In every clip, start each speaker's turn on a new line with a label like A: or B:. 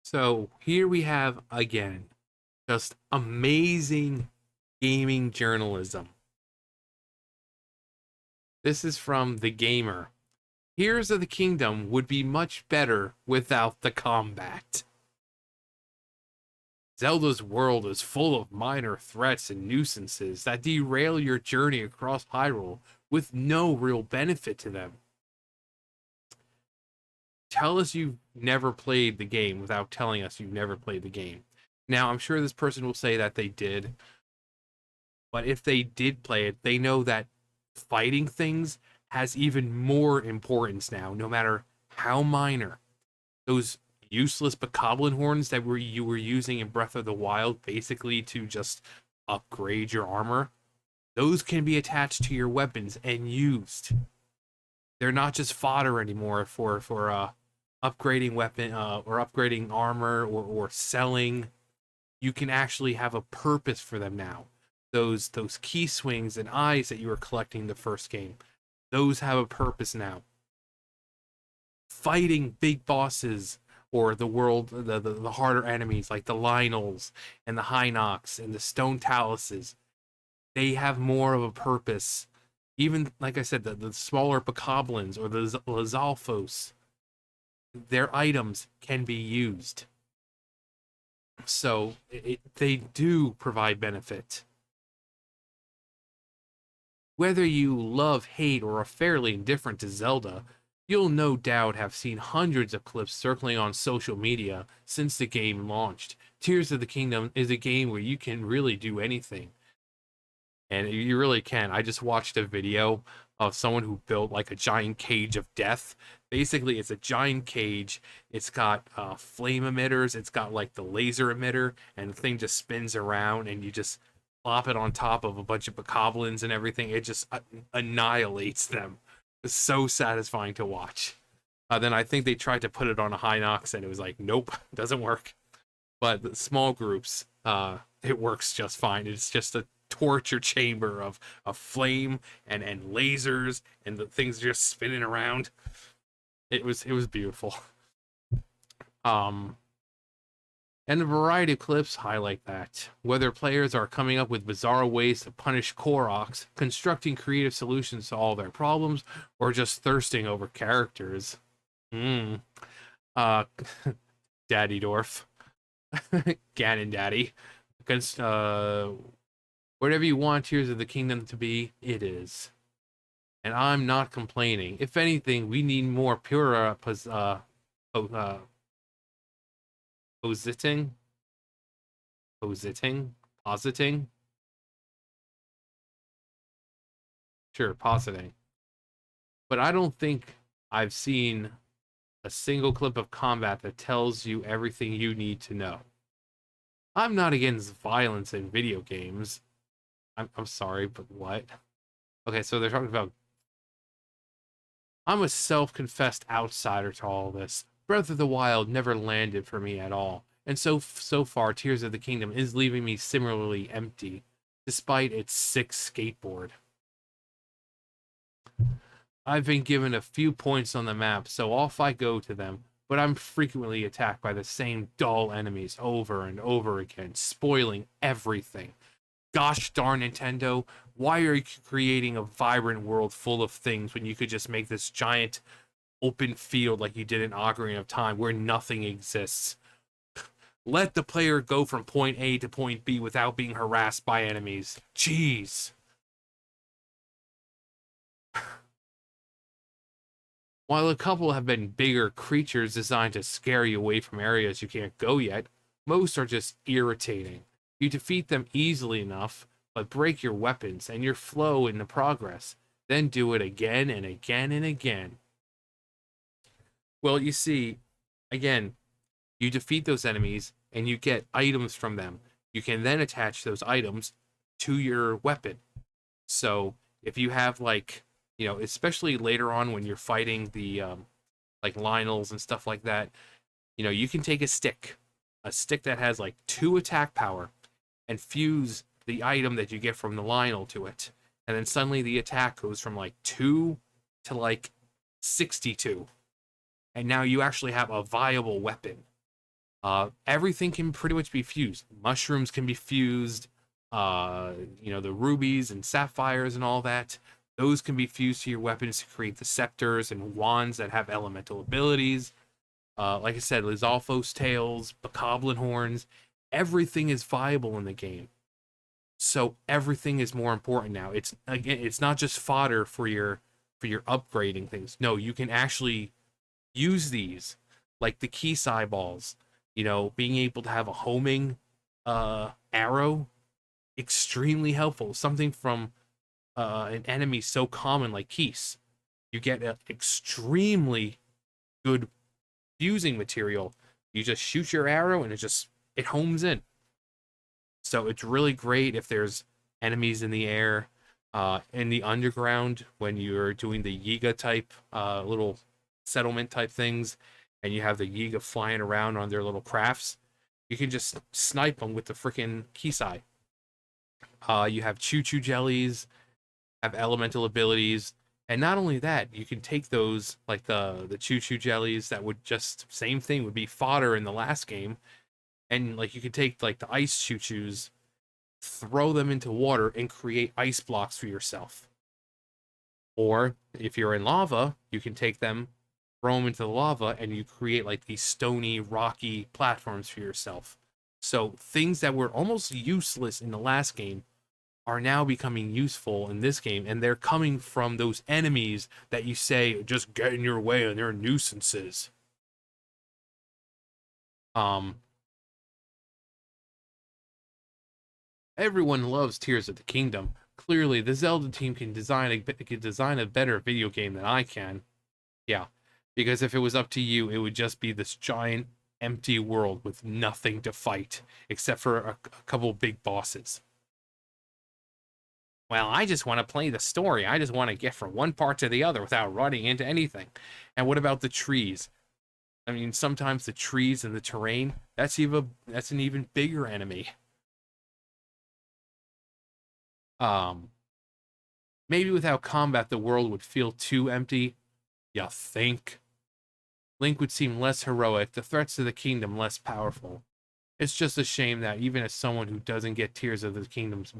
A: So here we have again just amazing gaming journalism. This is from The Gamer. Heroes of the Kingdom would be much better without the combat. Zelda's world is full of minor threats and nuisances that derail your journey across Hyrule with no real benefit to them. Tell us you've never played the game without telling us you've never played the game. Now, I'm sure this person will say that they did, but if they did play it, they know that fighting things has even more importance now, no matter how minor. Those useless bokoblin horns that you were using in Breath of the Wild, basically to just upgrade your armor, those can be attached to your weapons and used. They're not just fodder anymore for upgrading weapon or upgrading armor or selling. You can actually have a purpose for them now. Those key swings and eyes that you were collecting the first game, those have a purpose now. Fighting big bosses or the harder enemies like the Lynels and the Hinox and the Stone Taluses, they have more of a purpose. Even like I said, the smaller Bokoblins or the Lizalfos, their items can be used. So they do provide benefit. Whether you love, hate, or are fairly indifferent to Zelda, you'll no doubt have seen hundreds of clips circling on social media since the game launched. Tears of the Kingdom is a game where you can really do anything. And you really can. I just watched a video of someone who built like a giant cage of death. Basically, it's a giant cage. It's got flame emitters. It's got like the laser emitter, and the thing just spins around, and you just plop it on top of a bunch of bokoblins and everything. It just annihilates them. It's so satisfying to watch. Then I think they tried to put it on a Hinox, and it was like, nope, doesn't work. But the small groups, it works just fine. It's just a torture chamber of flame and lasers, and the things just spinning around. It was beautiful. Um, and a variety of clips highlight that. Whether players are coming up with bizarre ways to punish Koroks, constructing creative solutions to all their problems, or just thirsting over characters. Mm. Uh, Daddy Dorf. Ganon Daddy. Against, whatever you want Tears of the Kingdom to be, it is. And I'm not complaining. If anything, we need more pure positing, positing. Sure, positing. But I don't think I've seen a single clip of combat that tells you everything you need to know. I'm not against violence in video games. I'm sorry, but what? Okay, so they're talking about. I'm a self-confessed outsider to all this. Breath of the Wild never landed for me at all, and so far Tears of the Kingdom is leaving me similarly empty, despite its sick skateboard. I've been given a few points on the map, so off I go to them, but I'm frequently attacked by the same dull enemies over and over again, spoiling everything. Gosh darn Nintendo, why are you creating a vibrant world full of things when you could just make this giant open field like you did in Ocarina of Time where nothing exists? Let the player go from point A to point B without being harassed by enemies. Jeez. While a couple have been bigger creatures designed to scare you away from areas you can't go yet, most are just irritating. You defeat them easily enough, but break your weapons and your flow in the progress. Then do it again and again and again. Well, you see, again, you defeat those enemies and you get items from them. You can then attach those items to your weapon. So if you have like, especially later on when you're fighting the like Lionels and stuff like that, you can take a stick that has like 2 attack power, and fuse the item that you get from the Lionel to it. And then suddenly the attack goes from like 2 to like 62. And now you actually have a viable weapon. Everything can pretty much be fused. Mushrooms can be fused. The rubies and sapphires and all that. Those can be fused to your weapons to create the scepters and wands that have elemental abilities. Like I said, Lizalfos tails, Bokoblin horns. Everything is viable in the game. So everything is more important now. It's not just fodder for your upgrading things. No, you can actually use these, like the Kisai balls. Being able to have a homing arrow, extremely helpful. Something from an enemy so common like Keese. You get an extremely good fusing material. You just shoot your arrow and it homes in. So it's really great if there's enemies in the air, in the underground when you're doing the Yiga type little settlement type things, and you have the Yiga flying around on their little crafts. You can just snipe them with the freaking Kisai. You have Choo-Choo jellies, have elemental abilities, and not only that, you can take those like the Choo-Choo jellies that would just same thing would be fodder in the last game, and like you could take like the ice Choo-Choos, throw them into water, and create ice blocks for yourself. Or if you're in lava, you can take them, throw them into the lava, and you create like these stony, rocky platforms for yourself. So things that were almost useless in the last game are now becoming useful in this game, and they're coming from those enemies that you say just get in your way and they're nuisances. Um, Everyone loves Tears of the Kingdom. Clearly, the Zelda team can design a better video game than I can. Yeah, because if it was up to you, it would just be this giant empty world with nothing to fight except for a couple big bosses. Well, I just want to play the story. I just want to get from one part to the other without running into anything. And what about the trees? I mean, sometimes the trees and the terrain, that's an even bigger enemy. Um, Maybe without combat the world would feel too empty. You think? Link would seem less heroic, the threats to the kingdom less powerful. It's just a shame that even as someone who doesn't get Tears of the Kingdom's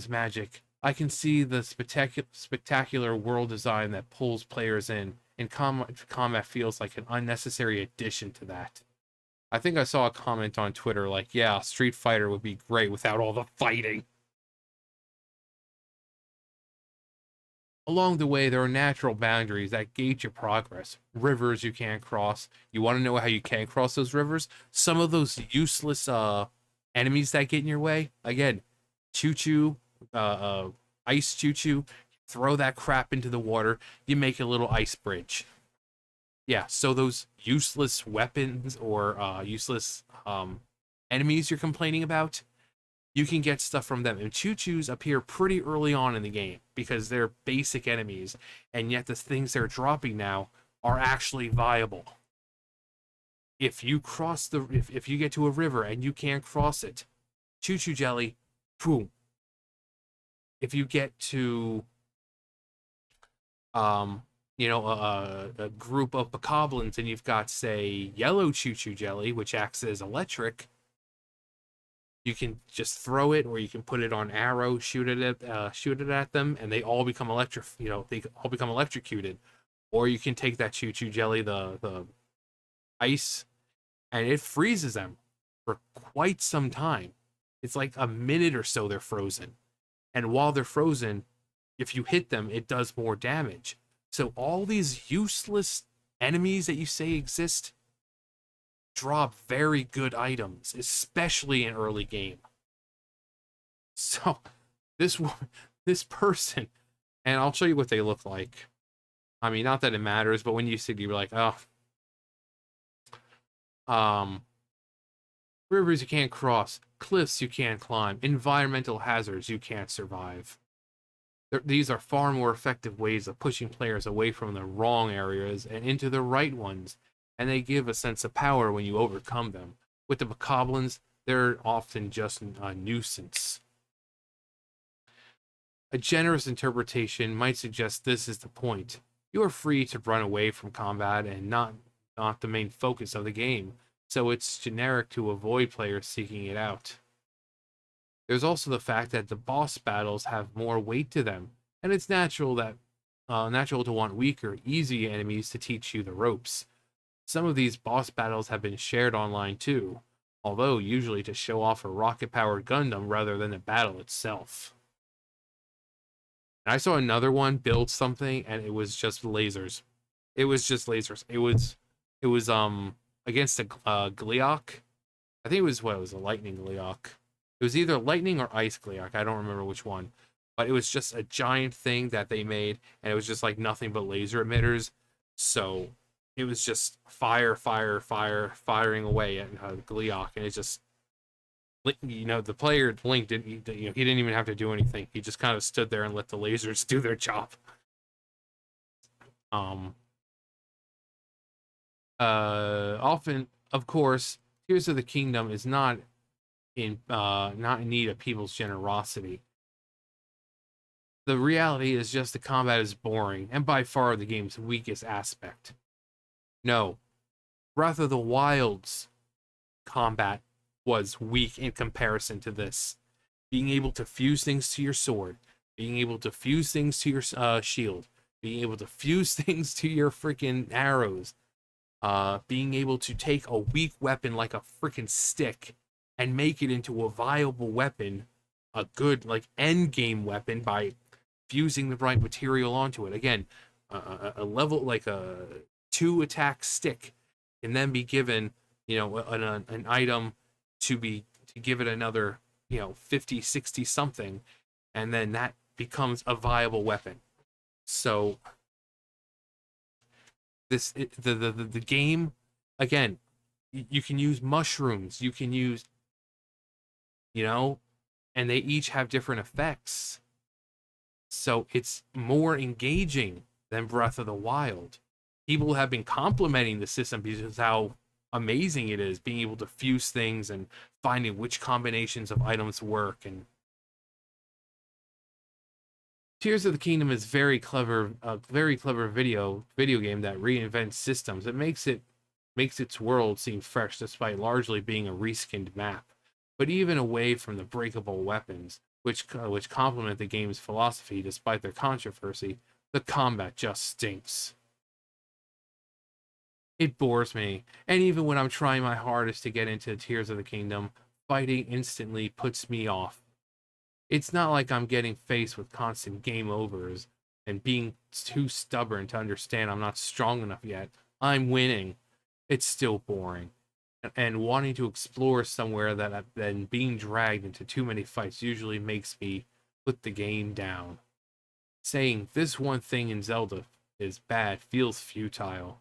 A: magic, I can see the spectacular world design that pulls players in, and combat feels like an unnecessary addition to that. I think I saw a comment on Twitter like, yeah, Street Fighter would be great without all the fighting. Along the way, there are natural boundaries that gauge your progress. Rivers you can't cross. You want to know how you can cross those rivers? Some of those useless enemies that get in your way, again, Choo-Choo, ice Choo-Choo, throw that crap into the water, you make a little ice bridge. Yeah, so those useless weapons or useless enemies you're complaining about, you can get stuff from them. And Choo-Choos appear pretty early on in the game because they're basic enemies, and yet the things they're dropping now are actually viable. If you if you get to a river and you can't cross it, Choo-Choo jelly, boom. If you get to a group of bokoblins and you've got, say, yellow Choo-Choo jelly, which acts as electric, you can just throw it, or you can put it on arrow, shoot it at them, and they all become electrocuted. Or you can take that Choo-Choo jelly, the ice, and it freezes them for quite some time. It's like a minute or so they're frozen. And while they're frozen, if you hit them, it does more damage. So all these useless enemies that you say exist drop very good items, especially in early game. So this this person, and I'll show you what they look like. I mean, not that it matters, but when you see it, you're like, oh, rivers you can't cross, cliffs you can't climb, environmental hazards you can't survive. These are far more effective ways of pushing players away from the wrong areas and into the right ones, and they give a sense of power when you overcome them. With the bokoblins, they're often just a nuisance. A generous interpretation might suggest this is the point. You are free to run away from combat and not not the main focus of the game, so it's generic to avoid players seeking it out. There's also the fact that the boss battles have more weight to them, and it's natural to want weaker, easy enemies to teach you the ropes. Some of these boss battles have been shared online too, although usually to show off a rocket-powered Gundam rather than the battle itself. And I saw another one build something, and it was just lasers. It was just lasers. It was against a Gleok. I think it was what, it was a lightning Gleok. It was either lightning or ice Gleok. I don't remember which one. But it was just a giant thing that they made, and it was just like nothing but laser emitters. So it was just fire, fire, fire, firing away at Gleok, and it just, the player Link didn't, he didn't even have to do anything. He just kind of stood there and let the lasers do their job. Often, of course, Tears of the Kingdom is not in need of people's generosity. The reality is just the combat is boring and by far the game's weakest aspect. No, Breath of the Wild's combat was weak in comparison to this. Being able to fuse things to your sword, being able to fuse things to your shield, being able to fuse things to your freaking arrows, being able to take a weak weapon like a freaking stick and make it into a viable weapon, a good like end game weapon by fusing the right material onto it. Again, a level like a 2 attack stick can then be given, an item to give it another, 50, 60 something, and then that becomes a viable weapon. So the game, again, you can use mushrooms, you can use, and they each have different effects. So it's more engaging than Breath of the Wild. People have been complimenting the system because of how amazing it is, being able to fuse things and finding which combinations of items work. And Tears of the Kingdom is very clever, a very clever video game that reinvents systems. It makes its world seem fresh despite largely being a reskinned map. But even away from the breakable weapons, which complement the game's philosophy despite their controversy, the combat just stinks. It bores me, and even when I'm trying my hardest to get into Tears of the Kingdom, fighting instantly puts me off. It's not like I'm getting faced with constant game overs and being too stubborn to understand I'm not strong enough yet. I'm winning. It's still boring. And wanting to explore somewhere that then being dragged into too many fights usually makes me put the game down. Saying this one thing in Zelda is bad feels futile,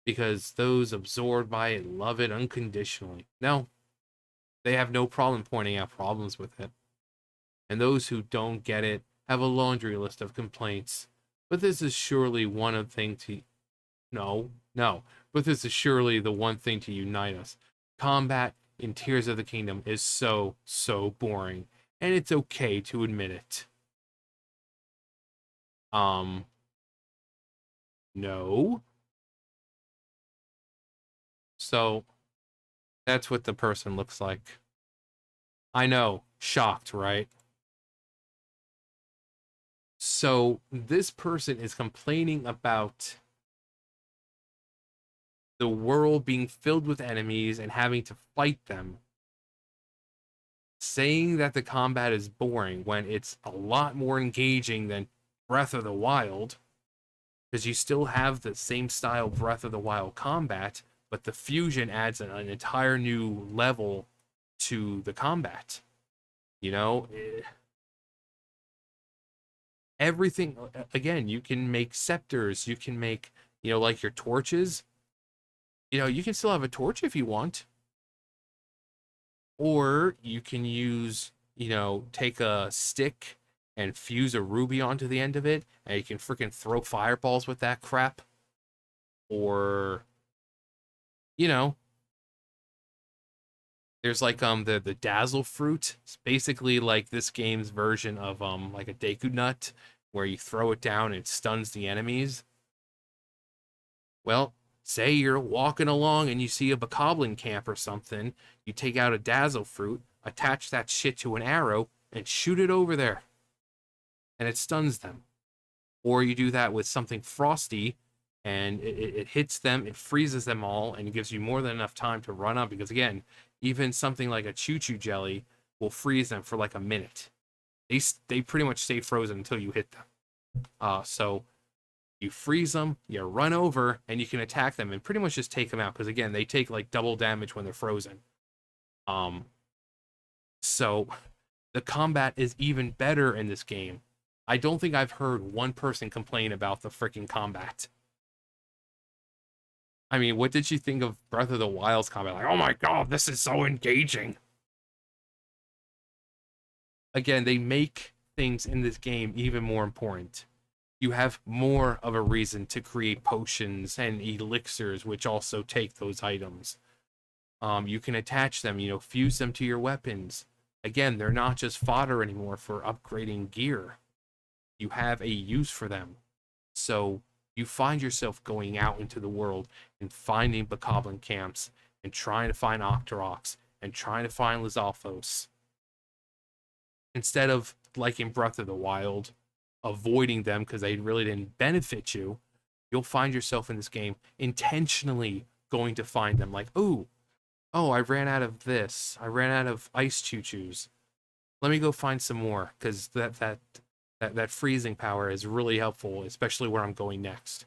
A: because those absorbed by it love it unconditionally. No, they have no problem pointing out problems with it. And those who don't get it have a laundry list of complaints. But this is surely but this is surely the one thing to unite us. Combat in Tears of the Kingdom is so, so boring, and it's okay to admit it. No. So, that's what the person looks like. I know, shocked, right? So, this person is complaining about the world being filled with enemies and having to fight them, saying that the combat is boring when it's a lot more engaging than Breath of the Wild, because you still have the same style Breath of the Wild combat, but the fusion adds an entire new level to the combat. Everything, again, you can make scepters, you can make, like your torches. You can still have a torch if you want. Or you can use, take a stick and fuse a ruby onto the end of it, and you can freaking throw fireballs with that crap. Or, there's like the dazzle fruit. It's basically like this game's version of like a Deku nut, where you throw it down and it stuns the enemies. Well, Say you're walking along and you see a bokoblin camp or something, you take out a dazzle fruit, attach that shit to an arrow, and shoot it over there, and it stuns them. Or you do that with something frosty, and it hits them, it freezes them all, and it gives you more than enough time to run up. Because again, even something like a choo-choo jelly will freeze them for like a minute. They pretty much stay frozen until you hit them. So you freeze them, you run over, and you can attack them and pretty much just take them out. Because again, they take like double damage when they're frozen. So the combat is even better in this game. I don't think I've heard one person complain about the freaking combat. I mean, what did you think of Breath of the Wild's combat? Like, oh my god, this is so engaging. Again, they make things in this game even more important. You have more of a reason to create potions and elixirs, which also take those items. You can attach them, fuse them to your weapons. Again, they're not just fodder anymore for upgrading gear. You have a use for them. So you find yourself going out into the world and finding bokoblin camps and trying to find Octoroks and trying to find Lizalfos. Instead of, like in Breath of the Wild, avoiding them because they really didn't benefit you, you'll find yourself in this game intentionally going to find them. Like, oh, I ran out of this. I ran out of ice choo-choos. Let me go find some more, because that freezing power is really helpful, especially where I'm going next.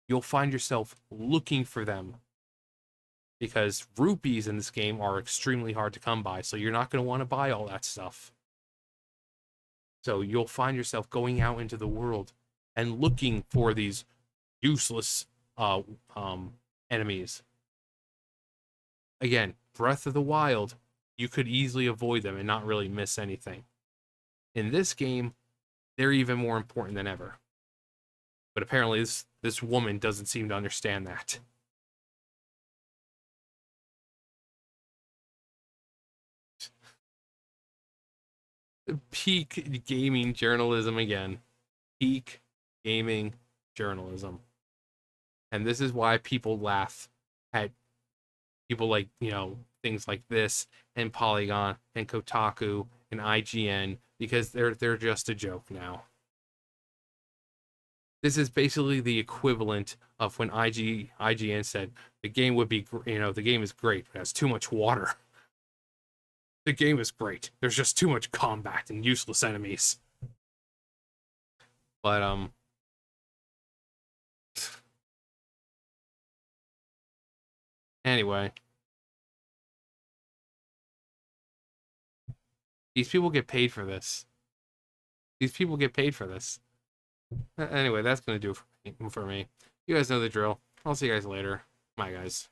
A: You'll find yourself looking for them, because rupees in this game are extremely hard to come by, so you're not going to want to buy all that stuff. So you'll find yourself going out into the world and looking for these useless enemies. Again, Breath of the Wild, you could easily avoid them and not really miss anything. In this game, they're even more important than ever. But apparently this woman doesn't seem to understand that. Peak gaming journalism again. Peak gaming journalism. And this is why people laugh at people like, things like this and Polygon and Kotaku and IGN, because they're just a joke now. This is basically the equivalent of when IGN said the game would be, the game is great, but it has too much water. The game is great. There's just too much combat and useless enemies. But anyway, these people get paid for this. These people get paid for this. Anyway, that's gonna do it for me. You guys know the drill. I'll see you guys later. Bye, guys.